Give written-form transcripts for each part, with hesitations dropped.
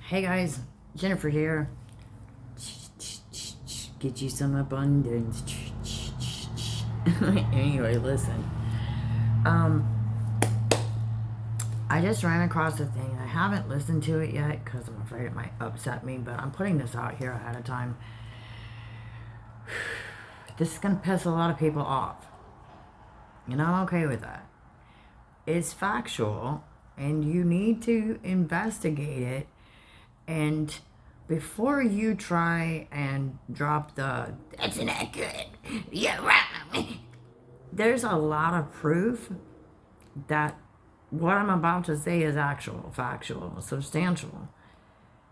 Hey guys, Jennifer here. Get you some abundance. Anyway, listen. Um, I just ran across a thing. I haven't listened to it yet because I'm afraid it might upset me, but I'm putting this out here ahead of time. This is going to piss a lot of people off. And I'm okay with that. It's factual, and you need to investigate it. And before you try and drop the "that's inaccurate," yeah, right, there's a lot of proof that what I'm about to say is actual, factual, substantial.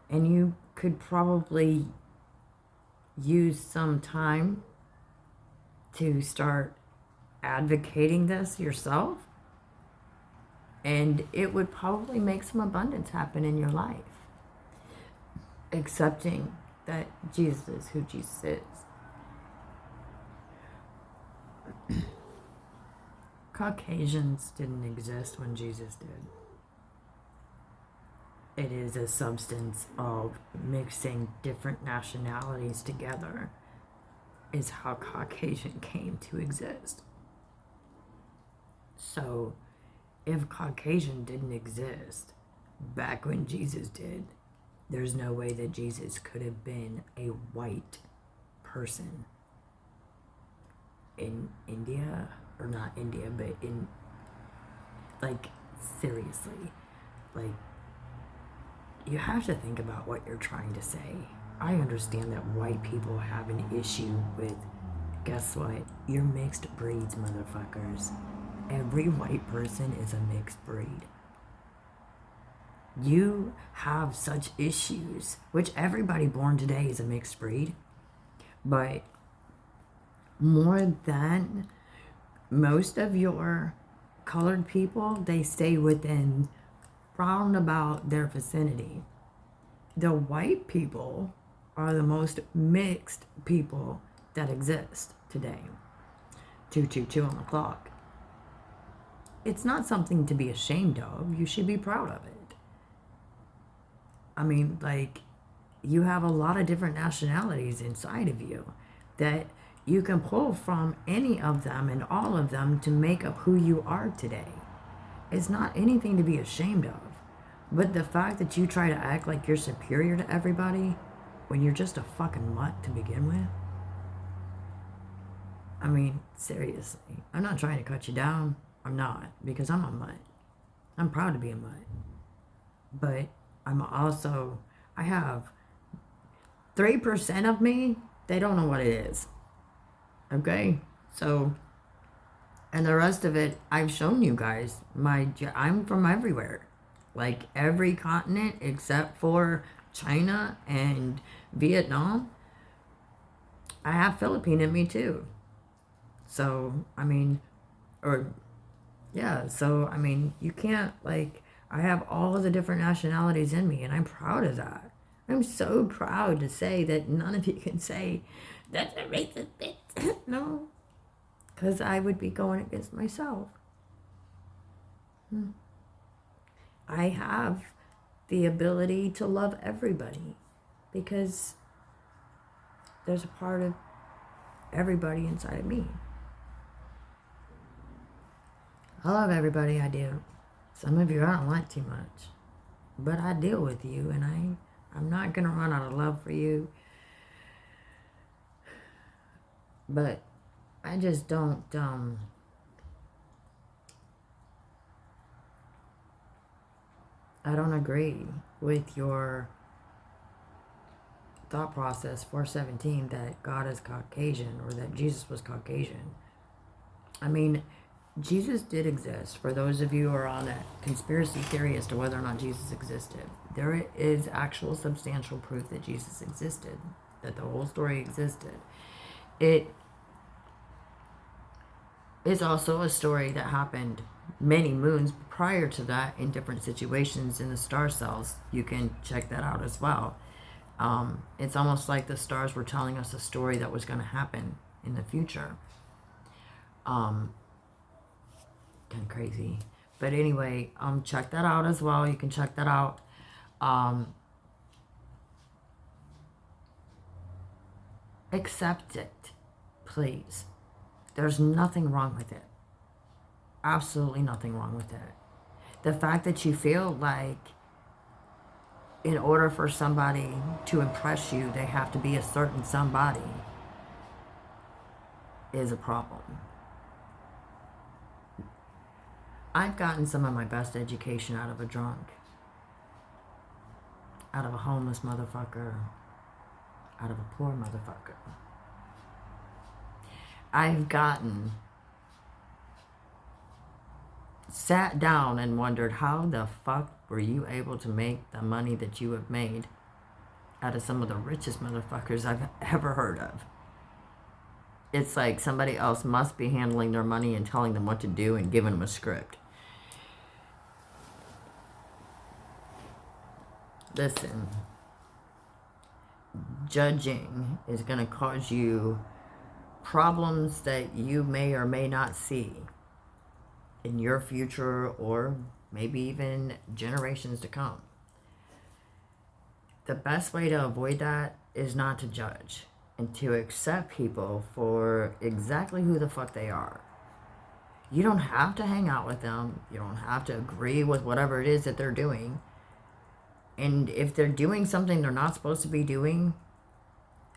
And you could probably use some time to start advocating this yourself, and it would probably make some abundance happen in your life. Accepting that Jesus is who Jesus is. Caucasians didn't exist when Jesus did. It is a substance of mixing different nationalities together is how Caucasian came to exist. So, if Caucasian didn't exist back when Jesus did, there's no way that Jesus could have been a white person in India, or not India, but in, like, seriously, like, you have to think about what you're trying to say. I understand that white people have an issue with, guess what? You're mixed breeds, motherfuckers. Every white person is a mixed breed. You have such issues, which everybody born today is a mixed breed, but more than most of your colored people, they stay within round about their vicinity. The white people are the most mixed people that exist today. 222 on the clock. It's not something to be ashamed of. You should be proud of it. I mean, like, you have a lot of different nationalities inside of you that you can pull from any of them and all of them to make up who you are today. It's not anything to be ashamed of. But the fact that you try to act like you're superior to everybody when you're just a fucking mutt to begin with. I mean, seriously. I'm not trying to cut you down. I'm not, because I'm a mutt. I'm proud to be a mutt. But I'm also, I have 3% of me, they don't know what it is. Okay? So, and the rest of it, I've shown you guys. I'm from everywhere. Like every continent except for China and Vietnam. I have Philippine in me too. So, I mean, or, yeah, so, I mean, you can't, like, I have all of the different nationalities in me, and I'm proud of that. I'm so proud to say that none of you can say, that's a racist bitch. No, because I would be going against myself. I have the ability to love everybody because there's a part of everybody inside of me. I love everybody, I do. Some of you I don't like too much, but I deal with you, and I'm not gonna run out of love for you. But I just don't I don't agree with your thought process 417 that God is Caucasian or that Jesus was Caucasian. I mean, Jesus did exist. For those of you who are on a conspiracy theory as to whether or not Jesus existed, there is actual substantial proof that Jesus existed, that the whole story existed. It is also a story that happened many moons prior to that in different situations in the star cells. You can check that out as well. It's almost like the stars were telling us a story that was going to happen in the future. Kind of crazy. But anyway, check that out as well. You can check that out. Accept it, please. There's nothing wrong with it. Absolutely nothing wrong with it. The fact that you feel like in order for somebody to impress you, they have to be a certain somebody is a problem. I've gotten some of my best education out of a drunk, out of a homeless motherfucker, out of a poor motherfucker. I've sat down and wondered, how the fuck were you able to make the money that you have made out of some of the richest motherfuckers I've ever heard of? It's like somebody else must be handling their money and telling them what to do and giving them a script. Listen, judging is going to cause you problems that you may or may not see in your future or maybe even generations to come. The best way to avoid that is not to judge and to accept people for exactly who the fuck they are. You don't have to hang out with them. You don't have to agree with whatever it is that they're doing. And if they're doing something they're not supposed to be doing,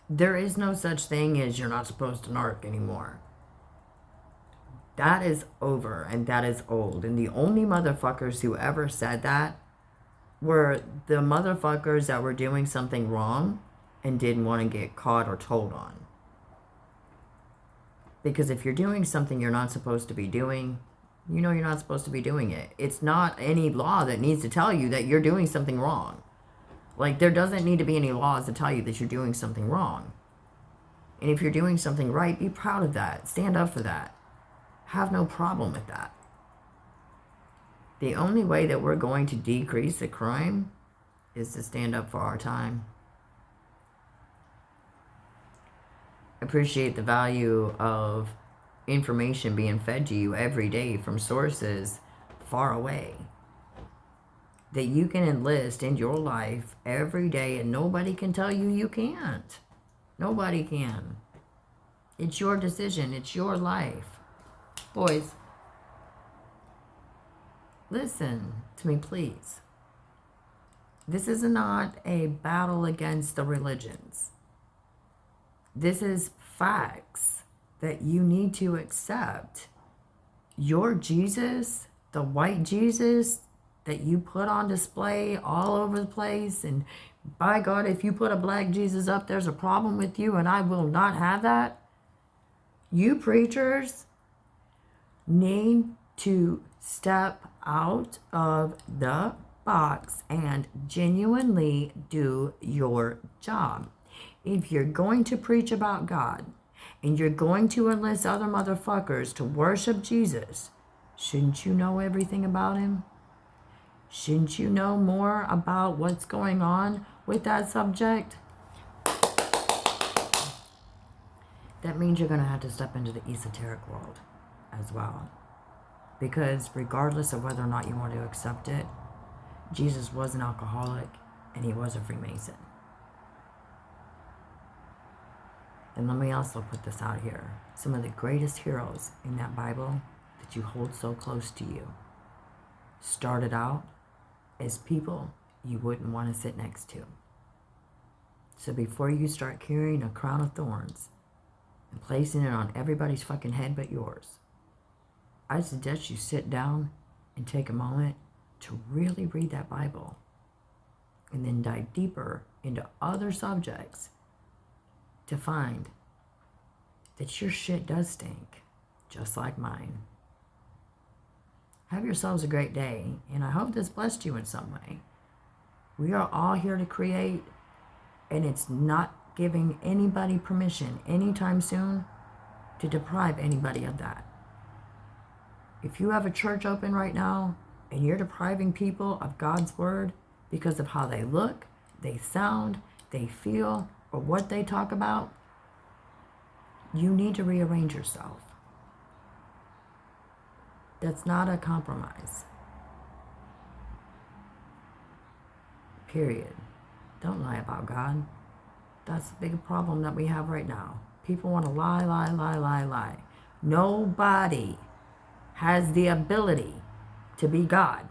there is no such thing as you're not supposed to narc anymore. That is over and that is old. And the only motherfuckers who ever said that were the motherfuckers that were doing something wrong and didn't want to get caught or told on. Because if you're doing something you're not supposed to be doing, you know you're not supposed to be doing it. It's not any law that needs to tell you that you're doing something wrong. Like, there doesn't need to be any laws to tell you that you're doing something wrong. And if you're doing something right, be proud of that. Stand up for that. Have no problem with that. The only way that we're going to decrease the crime is to stand up for our time. Appreciate the value of information being fed to you every day from sources far away that you can enlist in your life every day, and nobody can tell you you can't. Nobody can. It's your decision. It's your life. Boys, listen to me, please. This is not a battle against the religions. This is facts that you need to accept. Your Jesus, the white Jesus that you put on display all over the place, and by God, if you put a black Jesus up, there's a problem with you, and I will not have that. You preachers need to step out of the box and genuinely do your job. If you're going to preach about God and you're going to enlist other motherfuckers to worship Jesus, shouldn't you know everything about him? Shouldn't you know more about what's going on with that subject? That means you're going to have to step into the esoteric world as well. Because regardless of whether or not you want to accept it, Jesus was an alcoholic and he was a Freemason. And let me also put this out here. Some of the greatest heroes in that Bible that you hold so close to you started out as people you wouldn't want to sit next to. So before you start carrying a crown of thorns and placing it on everybody's fucking head but yours, I suggest you sit down and take a moment to really read that Bible and then dive deeper into other subjects to find that your shit does stink, just like mine. Have yourselves a great day, and I hope this blessed you in some way. We are all here to create, and it's not giving anybody permission anytime soon to deprive anybody of that. If you have a church open right now and you're depriving people of God's word because of how they look, they sound, they feel, or what they talk about, you need to rearrange yourself. That's not a compromise. Period. Don't lie about God. That's the big problem that we have right now. People want to lie, lie, lie, lie, lie. Nobody has the ability to be God.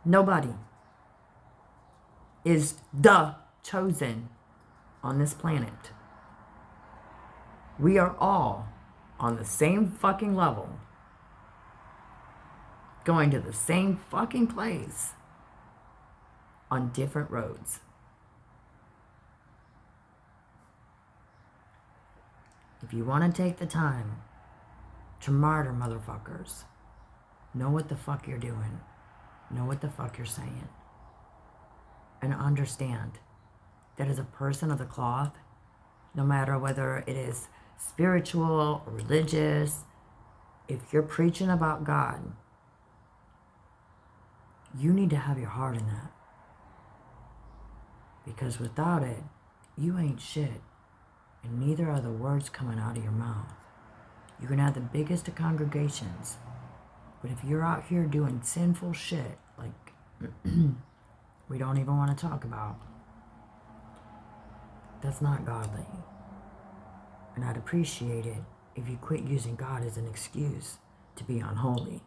Nobody is the chosen on this planet. We are all on the same fucking level, going to the same fucking place on different roads. If you want to take the time to martyr motherfuckers, know what the fuck you're doing. Know what the fuck you're saying. And understand that as a person of the cloth, no matter whether it is spiritual or religious, if you're preaching about God, you need to have your heart in that. Because without it, you ain't shit. And neither are the words coming out of your mouth. You can have the biggest of congregations, but if you're out here doing sinful shit, like we don't even want to talk about, that's not godly. And I'd appreciate it if you quit using God as an excuse to be unholy.